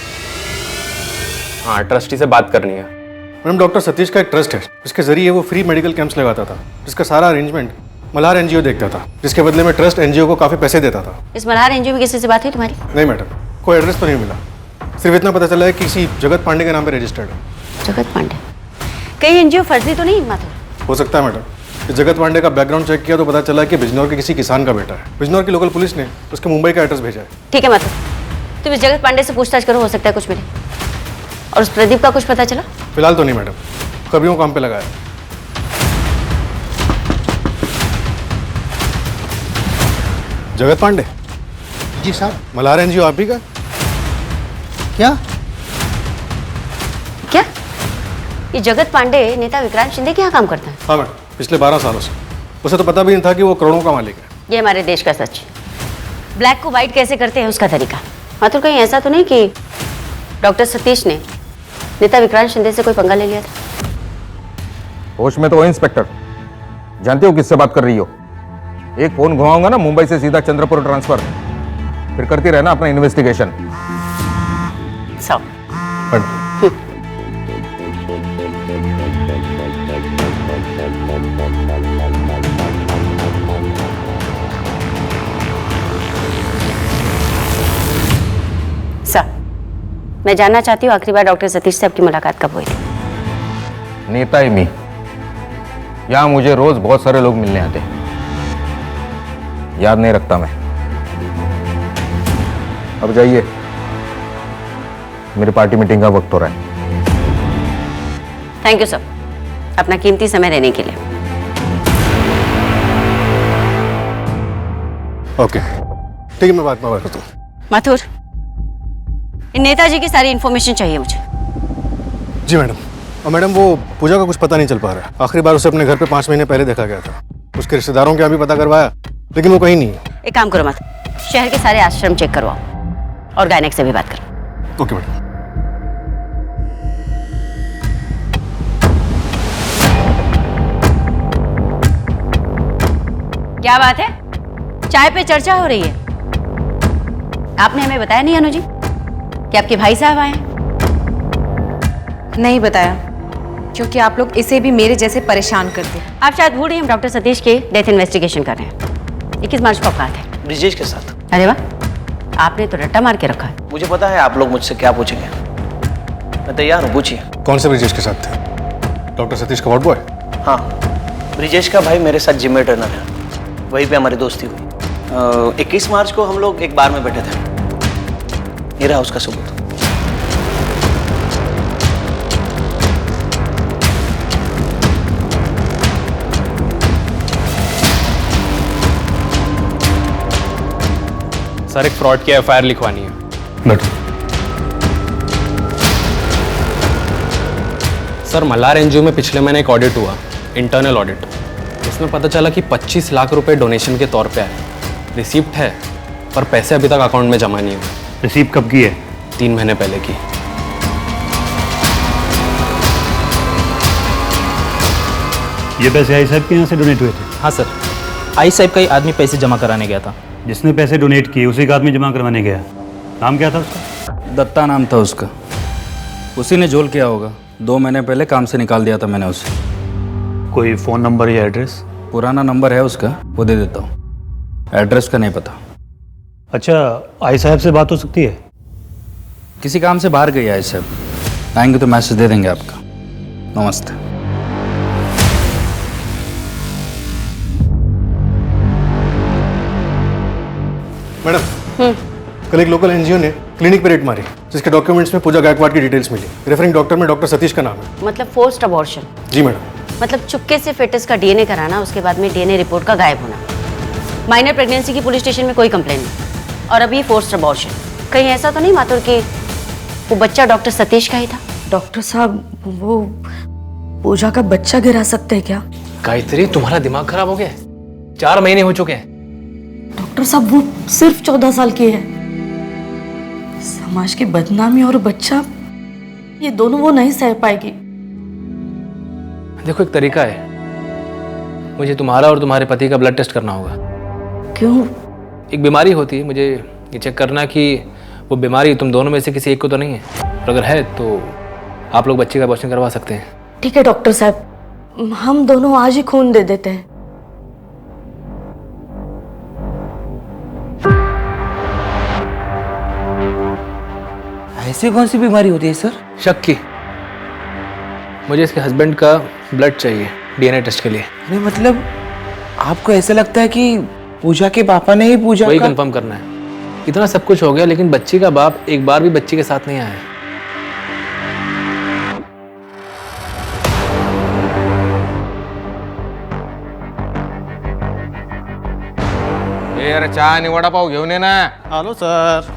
[SPEAKER 17] हाँ, ट्रस्टी से बात करनी है।
[SPEAKER 14] मैडम, डॉक्टर सतीश का एक ट्रस्ट है, जिसके जरिए वो फ्री मेडिकल कैंप्स लगाता था, जिसका सारा अरेंजमेंट मल्हार एनजीओ देखता था, जिसके बदले में ट्रस्ट एनजीओ को काफी पैसे देता था।
[SPEAKER 2] इस मल्हार एनजीओ में किसी से बात हुई तुम्हारी?
[SPEAKER 14] नहीं मैडम, कोई एड्रेस तो नहीं मिला। सिर्फ इतना पता चला है कि किसी जगत पांडे के नाम पे रजिस्टर्ड है।
[SPEAKER 2] जगत पांडे? कहीं एनजीओ फर्जी तो नहीं माधुर?
[SPEAKER 14] हो सकता है मैडम। जगत पांडे का बैकग्राउंड चेक किया तो पता चला कि बिजनौर के किसी किसान का बेटा है। बिजनौर की लोकल पुलिस ने उसके मुंबई का एड्रेस भेजा है।
[SPEAKER 2] ठीक है माधुर, तुम इस जगत पांडे से पूछताछ करो, हो सकता है कुछ मिले। और उस प्रदीप का कुछ पता चला?
[SPEAKER 14] फिलहाल तो नहीं मैडम, कभी वो काम पे लगाया। जगत पांडे?
[SPEAKER 7] जी साहब।
[SPEAKER 14] मल्हार एनजीओ आप ही का?
[SPEAKER 7] क्या
[SPEAKER 2] क्या? ये जगत पांडे नेता विक्रांत शिंदे के यहाँ काम करता है?
[SPEAKER 14] हाँ मैडम, पिछले 12 सालों से। उसे तो पता भी नहीं था कि वो करोड़ों का मालिक है।
[SPEAKER 2] ये हमारे देश का सच। ब्लैक को व्हाइट कैसे करते हैं उसका तरीका। माथुर, कहीं ऐसा तो नहीं कि डॉक्टर सतीश ने नेता विक्रांत शिंदे से कोई पंगा ले लिया था?
[SPEAKER 11] होश में तो हो इंस्पेक्टर, जानते हो किससे बात कर रही हो? एक फोन घुमाऊंगा ना मुंबई से सीधा चंद्रपुर ट्रांसफर, फिर करती रहना अपना इन्वेस्टिगेशन।
[SPEAKER 2] मैं जानना चाहती हूँ आखिरी बार डॉक्टर सतीश से आपकी मुलाकात कब हुई थी?
[SPEAKER 11] नेता ही मी, यहाँ मुझे रोज बहुत सारे लोग मिलने आते हैं, याद नहीं रखता मैं। अब जाइए, मेरी पार्टी मीटिंग का वक्त हो रहा है।
[SPEAKER 2] थैंक यू सर, अपना कीमती समय देने के लिए।
[SPEAKER 14] ओके, ठीक है, मैं बात करता हूँ।
[SPEAKER 2] माथुर, इन नेताजी की सारी इन्फॉर्मेशन चाहिए मुझे।
[SPEAKER 14] जी मैडम। और मैडम, वो पूजा का कुछ पता नहीं चल पा रहा है। आखिरी बार उसे अपने घर पे 5 महीने पहले देखा गया था। उसके रिश्तेदारों के यहाँ भी पता करवाया, लेकिन वो कहीं नहीं है।
[SPEAKER 2] एक काम करो माथुर, शहर के सारे आश्रम चेक करवाओ और गायनेक से भी बात करो।
[SPEAKER 14] Okay madam.
[SPEAKER 2] क्या बात है, चाय पे चर्चा हो रही है? आपने हमें बताया नहीं अनु जी कि आपके भाई साहब आए हैं?
[SPEAKER 12] नहीं बताया, क्योंकि आप लोग इसे भी मेरे जैसे परेशान करते हैं।
[SPEAKER 2] आप शायद भूल रही हैं, हम डॉक्टर सतीश के डेथ इन्वेस्टिगेशन कर रहे हैं। 21 मार्च को औकात है।
[SPEAKER 4] ब्रिजेश के साथ।
[SPEAKER 2] अरे वाह, आपने तो रट्टा मार के रखा है।
[SPEAKER 3] मुझे पता है आप लोग मुझसे क्या पूछेंगे, मैं तैयार हूँ, पूछिए।
[SPEAKER 14] कौन से ब्रिजेश के साथ थे? डॉक्टर सतीश का वार्ड बॉय?
[SPEAKER 3] हाँ, ब्रिजेश का भाई मेरे साथ जिम में ट्रेनर है, वहीं पे हमारी दोस्ती हुई। 21 मार्च को हम लोग एक बार में बैठे थे, ये रहा उसका सबूत।
[SPEAKER 4] सर एक फ्रॉड की एफआईआर लिखवानी है।
[SPEAKER 1] बैठो।
[SPEAKER 4] सर मल्हार एनजीओ में पिछले महीने एक ऑडिट हुआ, इंटरनल ऑडिट। उसमें पता चला कि 25 लाख रुपए डोनेशन के तौर पे आए। रिसिप्ट है पर पैसे अभी तक अकाउंट में जमा नहीं हुए।
[SPEAKER 1] रिसीव कब की है?
[SPEAKER 4] 3 महीने पहले की।
[SPEAKER 1] ये पैसे आई साहब के यहाँ से डोनेट हुए थे?
[SPEAKER 3] हाँ सर, आई साहब का ही आदमी पैसे जमा कराने गया था।
[SPEAKER 1] जिसने पैसे डोनेट किए उसी का आदमी जमा करवाने गया। नाम क्या था उसका?
[SPEAKER 18] दत्ता नाम था उसका। उसी ने झोल किया होगा। 2 महीने पहले काम से निकाल दिया था मैंने उसे।
[SPEAKER 1] कोई फ़ोन नंबर या एड्रेस?
[SPEAKER 18] पुराना नंबर है उसका, वो दे देता हूँ। एड्रेस का नहीं पता।
[SPEAKER 1] अच्छा, आई साहब से बात हो सकती है?
[SPEAKER 18] किसी काम से बाहर गई आई साहब, आएंगे तो मैसेज दे देंगे आपका। नमस्ते।
[SPEAKER 14] मैडम, कल एक लोकल एनजीओ ने क्लिनिक पे रेड मारी, जिसके डॉक्यूमेंट्स में पूजा गायकवाड़ की डिटेल्स मिली। रेफरिंग डॉक्टर में डॉक्टर सतीश का नाम है।
[SPEAKER 2] मतलब फोर्स्ड अबॉर्शन?
[SPEAKER 14] जी मैडम।
[SPEAKER 2] मतलब चुपके से फेटस का डीएनए कराना, उसके बाद में डीएनए रिपोर्ट का गायब होना। माइनर प्रेगनेंसी की पुलिस स्टेशन में कोई कंप्लेंट नहीं, और अभी फोर्स्ड अबॉर्शन। कहीं ऐसा तो नहीं मातुर कि वो बच्चा डॉक्टर सतीश का ही था?
[SPEAKER 19] डॉक्टर साहब, वो पूजा का बच्चा गिरा सकते हैं क्या?
[SPEAKER 4] गायत्री, तुम्हारा दिमाग खराब हो गया है? 4 महीने हो चुके हैं।
[SPEAKER 19] डॉक्टर साहब, वो सिर्फ 14 साल की है। समाज की बदनामी और बच्चा, ये दोनों वो नहीं सह पाएगी।
[SPEAKER 4] देखो, एक तरीका है, मुझे तुम्हारा और तुम्हारे पति का ब्लड टेस्ट करना होगा।
[SPEAKER 19] क्यों?
[SPEAKER 4] एक बीमारी होती है, मुझे ये चेक करना कि वो बीमारी तुम दोनों में से किसी एक को तो नहीं है, और अगर है तो आप लोग बच्चे का अबॉर्शन करवा सकते हैं।
[SPEAKER 19] ठीक है डॉक्टर साहब, हम दोनों आज ही खून दे देते हैं।
[SPEAKER 3] ऐसी कौन सी बीमारी होती है सर?
[SPEAKER 4] शक की। मुझे इसके हस्बैंड का ब्लड चाहिए डीएनए टेस्ट के लिए।
[SPEAKER 3] अरे मतलब आपको ऐसा लगता है कि पूजा के पापा ने ही पूजा
[SPEAKER 4] वही कंफर्म करना है। इतना सब कुछ हो गया, लेकिन बच्ची का बाप एक बार भी बच्ची के साथ नहीं आया है।
[SPEAKER 6] अरे चहा आणि वडापाव घेऊन ये ना।
[SPEAKER 14] आलो सर।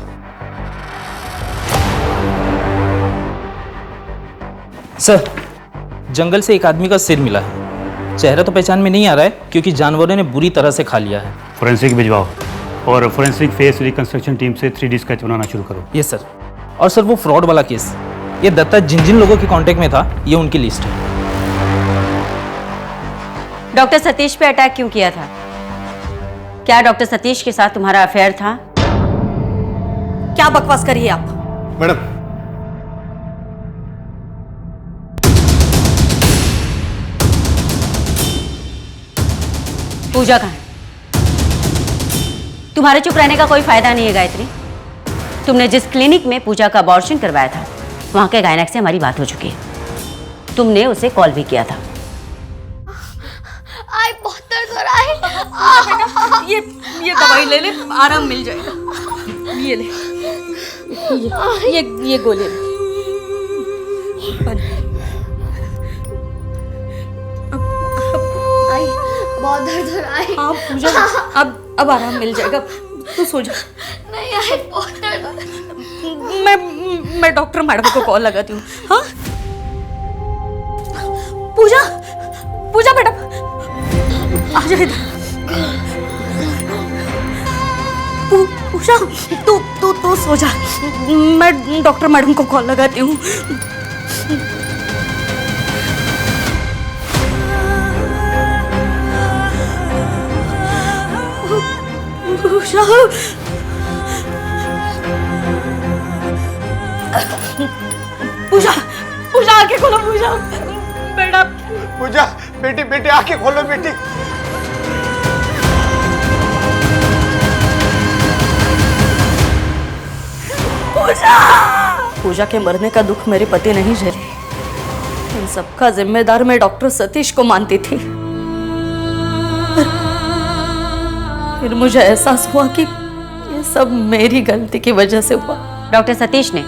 [SPEAKER 3] सर, जंगल से एक आदमी का सिर मिला है। चेहरा तो पहचान में नहीं आ रहा है क्योंकि जानवरों ने बुरी तरह से खा लिया है।
[SPEAKER 1] फोरेंसिक भिजवाओ और फोरेंसिक फेस रिकंस्ट्रक्शन टीम से 3D स्केच बनाना शुरू करो।
[SPEAKER 3] Yes sir. और सर वो फ्रॉड वाला केस, ये दत्ता जिन जिन लोगों के कांटेक्ट में था, ये उनकी लिस्ट है।
[SPEAKER 2] डॉक्टर सतीश पे अटैक क्यों किया था? क्या डॉक्टर सतीश के साथ तुम्हारा अफेयर था?
[SPEAKER 19] क्या बकवास करिए आप?
[SPEAKER 14] मैडम,
[SPEAKER 2] पूजा कहाँ है? तुम्हारे चुप रहने का कोई फायदा नहीं है गायत्री। तुमने जिस क्लिनिक में पूजा का अबॉर्शन करवाया था, वहां के गायनेक से हमारी बात हो चुकी है। तुमने उसे कॉल भी किया था।
[SPEAKER 10] आई बहुत दर्द हो रहा है।
[SPEAKER 19] ये दवाई ले ले, आराम मिल जाएगा। ये ले, ये गोली ले।
[SPEAKER 10] आई बहुत दर्द हो रहा है।
[SPEAKER 19] हाँ पूजा, अब आराम मिल जाएगा, तू सो जा।
[SPEAKER 10] नहीं आई बहुत दर्द हो रहा है।
[SPEAKER 19] मैं डॉक्टर मैडम को कॉल लगाती हूँ। हाँ पूजा मैडम आ जाए इधर। पूजा तू सो जा, मैं डॉक्टर मैडम को कॉल लगाती हूँ। पूजा आंखें खोलो। पूजा बेटा,
[SPEAKER 14] पूजा बेटी आंखें खोलो बेटी।
[SPEAKER 19] पूजा के मरने का दुख मेरे पति नहीं झेले। इन सबका जिम्मेदार मैं डॉक्टर सतीश को मानती थी। फिर मुझे एहसास हुआ कि ये सब मेरी गलती की वजह से हुआ।
[SPEAKER 2] डॉक्टर सतीश ने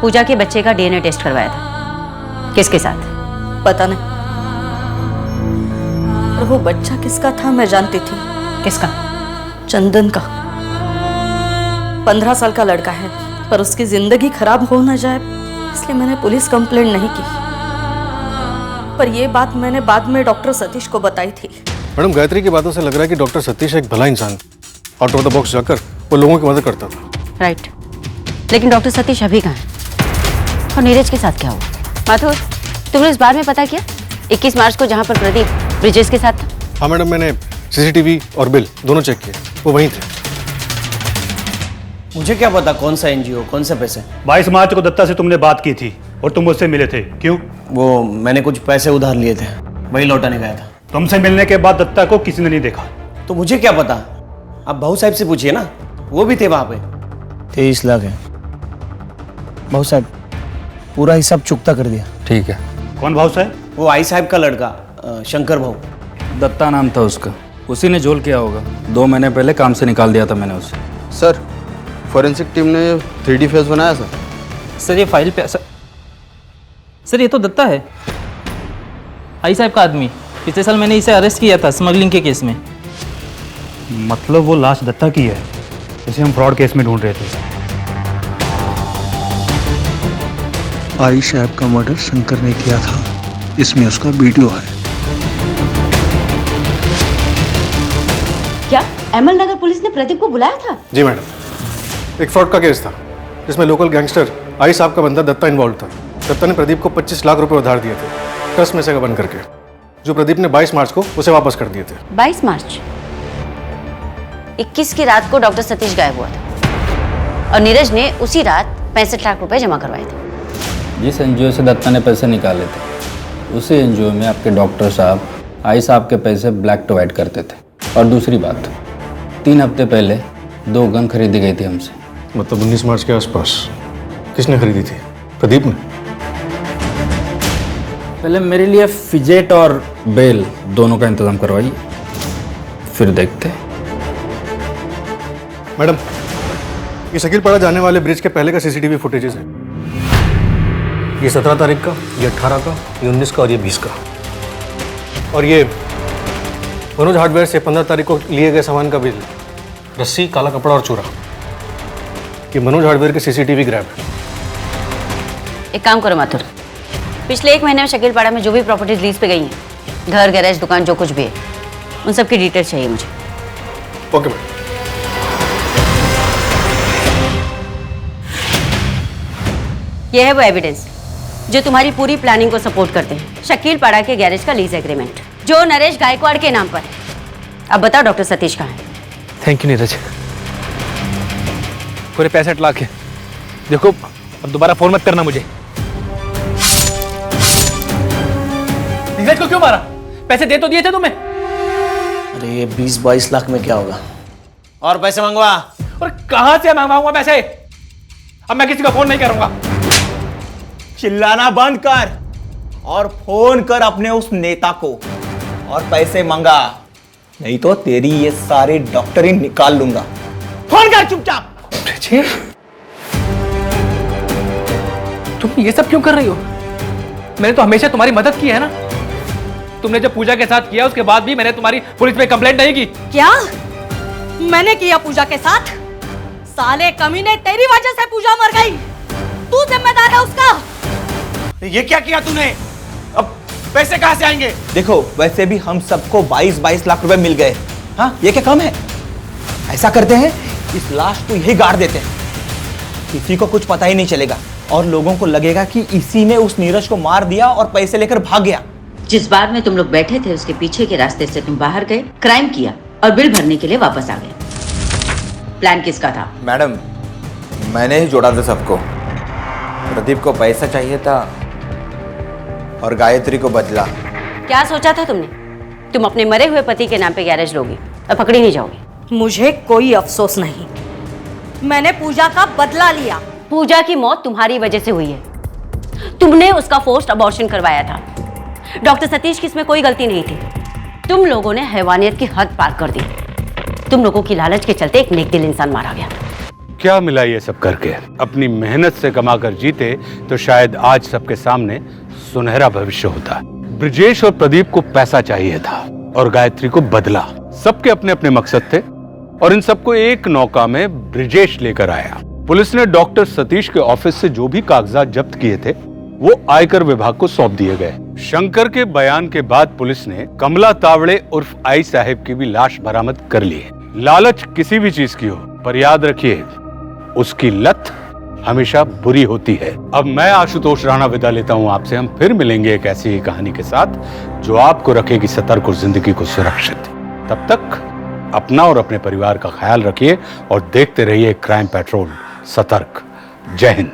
[SPEAKER 2] पूजा के बच्चे का डीएनए टेस्ट करवाया था। किसके साथ?
[SPEAKER 19] पता नहीं, और वो बच्चा किसका था मैं जानती थी।
[SPEAKER 2] किसका?
[SPEAKER 19] चंदन का। 15 साल का लड़का है, पर उसकी जिंदगी खराब हो न जाए इसलिए मैंने पुलिस कंप्लेंट नहीं की। पर ये बात मैंने बाद में डॉक्टर सतीश को बताई थी।
[SPEAKER 14] मैडम, गायत्री की बातों से लग रहा है कि डॉक्टर सतीश एक भला इंसान, आउट ऑफ द बॉक्स जाकर वो लोगों की मदद करता था।
[SPEAKER 2] राइट, लेकिन डॉक्टर सतीश अभी कहाँ है? और नीरज के साथ क्या हुआ? माथुर, तुमने इस बारे में पता किया? 21 मार्च को जहाँ पर प्रदीप ब्रिजेश के साथ था।
[SPEAKER 14] हाँ मैडम, मैंने सीसीटीवी और बिल दोनों चेक किए, वो वहीं थे।
[SPEAKER 3] मुझे क्या पता कौन सा एनजीओ, कौन से पैसे?
[SPEAKER 1] 22 मार्च को दत्ता से तुमने बात की थी और तुम मुझसे मिले थे, क्यों?
[SPEAKER 3] वो मैंने कुछ पैसे उधार लिए थे, वही लौटाने गया था।
[SPEAKER 1] तुमसे मिलने के बाद दत्ता को किसी ने नहीं देखा।
[SPEAKER 3] तो मुझे क्या पता? आप भाऊ साहब से पूछिए ना, वो भी थे वहां पे। 23 लाख है भाऊ साहब, पूरा हिसाब चुकता कर दिया।
[SPEAKER 18] ठीक है।
[SPEAKER 1] कौन भाऊ साहब?
[SPEAKER 3] वो आई साहब का लड़का, शंकर भाऊ।
[SPEAKER 18] दत्ता नाम था उसका, उसी ने झोल किया होगा। 2 महीने पहले काम से निकाल दिया था मैंने उसे।
[SPEAKER 20] सर, फॉरेंसिक टीम ने 3D फेस बनाया सर।
[SPEAKER 4] सर ये फाइल पे सर ये तो दत्ता है, आई साहब का आदमी। पिछले साल मैंने इसे अरेस्ट किया था स्मगलिंग के केस में।
[SPEAKER 1] मतलब वो लाश दत्ता की है, जिसे हम फ्रॉड केस में ढूंढ रहे थे।
[SPEAKER 21] आई साहब का मर्डर शंकर ने किया था, इसमें उसका वीडियो है।
[SPEAKER 2] क्या अहमद नगर पुलिस ने प्रदीप को बुलाया था?
[SPEAKER 14] जी मैडम, एक फ्रॉड का केस था जिसमें लोकल गैंगस्टर आई साहब का बंदा दत्ता इन्वॉल्व था। दत्ता ने प्रदीप को 25 लाख रुपए उधार दिए थे, ट्रस्ट में से बंद करके, जो प्रदीप ने 22 मार्च को उसे वापस कर दिए थे।
[SPEAKER 2] 22 मार्च? 21 की रात को डॉक्टर सतीश गायब हुआ था और नीरज ने उसी रात 65 लाख रुपए जमा करवाए थे।
[SPEAKER 18] जिस एनजीओ से दत्ता ने पैसे निकाले थे, उसी एनजीओ में आपके डॉक्टर साहब आई साहब के पैसे ब्लैक टू वाइट करते थे। और दूसरी बात, 3 हफ्ते पहले 2 गन खरीदी गई थी हमसे।
[SPEAKER 14] मतलब 19 मार्च के आसपास। किसने खरीदी थी? प्रदीप ने?
[SPEAKER 18] पहले मेरे लिए फिजेट और बेल दोनों का इंतजाम करवाइए, फिर देखते।
[SPEAKER 14] मैडम, ये शकीलपाड़ा जाने वाले ब्रिज के पहले का सीसीटीवी फुटेजेस है। ये 17 तारीख का, ये 18 का, ये 19 का और ये 20 का। और ये मनोज हार्डवेयर से 15 तारीख को लिए गए सामान का बिल, रस्सी, काला कपड़ा और चूरा। ये मनोज हार्डवेयर के सीसीटीवी ग्रैब है।
[SPEAKER 2] एक काम करो माथुर, पिछले 1 महीने में शकीलपाड़ा में जो भी प्रॉपर्टीज लीज पे गई हैं, घर, गैरेज, दुकान, जो कुछ भी है, उन सब की डिटेल्स चाहिए मुझे।
[SPEAKER 14] Okay madam.
[SPEAKER 2] यह है वो एविडेंस जो तुम्हारी पूरी प्लानिंग को सपोर्ट करते हैं। शकीलपाड़ा के गैरेज का लीज एग्रीमेंट जो नरेश गायकवाड़ के नाम पर है। अब बताओ डॉक्टर सतीश कहाँ है?
[SPEAKER 4] थैंक यू नीरज, पूरे 65 लाख है। देखो अब दोबारा फोन मत करना मुझे। नीरज को क्यों मारा? पैसे दे तो दिए थे तुम्हें।
[SPEAKER 3] अरे ये 20-22 लाख में क्या होगा? और पैसे मंगवा।
[SPEAKER 4] और कहां से मंगवाऊंगा पैसे? अब मैं किसी का फोन नहीं करूंगा।
[SPEAKER 3] चिल्लाना बंद कर और फोन कर अपने उस नेता को और पैसे मंगा, नहीं तो तेरी ये सारी डॉक्टरी निकाल लूंगा। फोन कर चुपचाप।
[SPEAKER 4] तुम ये सब क्यों कर रही हो? मैंने तो हमेशा तुम्हारी मदद की है ना। तुमने जब पूजा के साथ किया उसके बाद भी मैंने तुम्हारी पुलिस में कंप्लेंट नहीं की।
[SPEAKER 19] क्या मैंने किया पूजा के साथ? साले कमीने, तेरी वजह से पूजा मर गई। तू जिम्मेदार है उसका।
[SPEAKER 3] ये क्या किया तूने? अब पैसे कहां से आएंगे? देखो वैसे भी हम सबको 22-22 लाख रुपए मिल गए। हाँ, ये क्या कम है? ऐसा करते हैं, इस लाश को यही गाड़ देते हैं, किसी को कुछ पता ही नहीं चलेगा और लोगों को लगेगा कि इसी ने उस नीरज को मार दिया और पैसे लेकर भाग गया।
[SPEAKER 2] जिस बार में तुम लोग बैठे थे उसके पीछे के रास्ते से तुम बाहर गए, क्राइम किया और बिल भरने के लिए वापस आ गए। प्लान किसका था?
[SPEAKER 20] मैडम, मैंने ही जोड़ा था सबको। प्रदीप को पैसा चाहिए था और गायत्री को बदला।
[SPEAKER 2] क्या सोचा था तुमने? तुम अपने मरे हुए पति के नाम पे गैरेज लोगी और पकड़ी नहीं जाओगी।
[SPEAKER 19] मुझे कोई अफसोस नहीं, मैंने पूजा का बदला लिया।
[SPEAKER 2] पूजा की मौत तुम्हारी वजह से हुई है। तुमने उसका फोर्स्ड अबॉर्शन करवाया था। डॉक्टर सतीश की इसमें कोई गलती नहीं थी। तुम लोगों ने हैवानियत की हद पार कर दी। तुम लोगों की लालच के चलते एक नेकदिल इंसान मारा गया।
[SPEAKER 5] क्या मिला ये सब करके? अपनी मेहनत से कमाकर जीते तो शायद आज सबके सामने सुनहरा भविष्य होता। ब्रिजेश और प्रदीप को पैसा चाहिए था और गायत्री को बदला। सबके अपने अपने मकसद थे और इन सबको एक नौका में ब्रिजेश लेकर आया। पुलिस ने डॉक्टर सतीश के ऑफिस से जो भी कागजात जब्त किए थे वो आयकर विभाग को सौंप दिए गए। शंकर के बयान के बाद पुलिस ने कमला तावड़े उर्फ आई साहिब की भी लाश बरामद कर ली है। लालच किसी भी चीज की हो, पर याद रखिए उसकी लत हमेशा बुरी होती है। अब मैं आशुतोष राणा विदा लेता हूं आपसे। हम फिर मिलेंगे एक ऐसी ही कहानी के साथ जो आपको रखेगी सतर्क और जिंदगी को सुरक्षित। तब तक अपना और अपने परिवार का ख्याल रखिए और देखते रहिए क्राइम पेट्रोल। सतर्क। जय हिंद।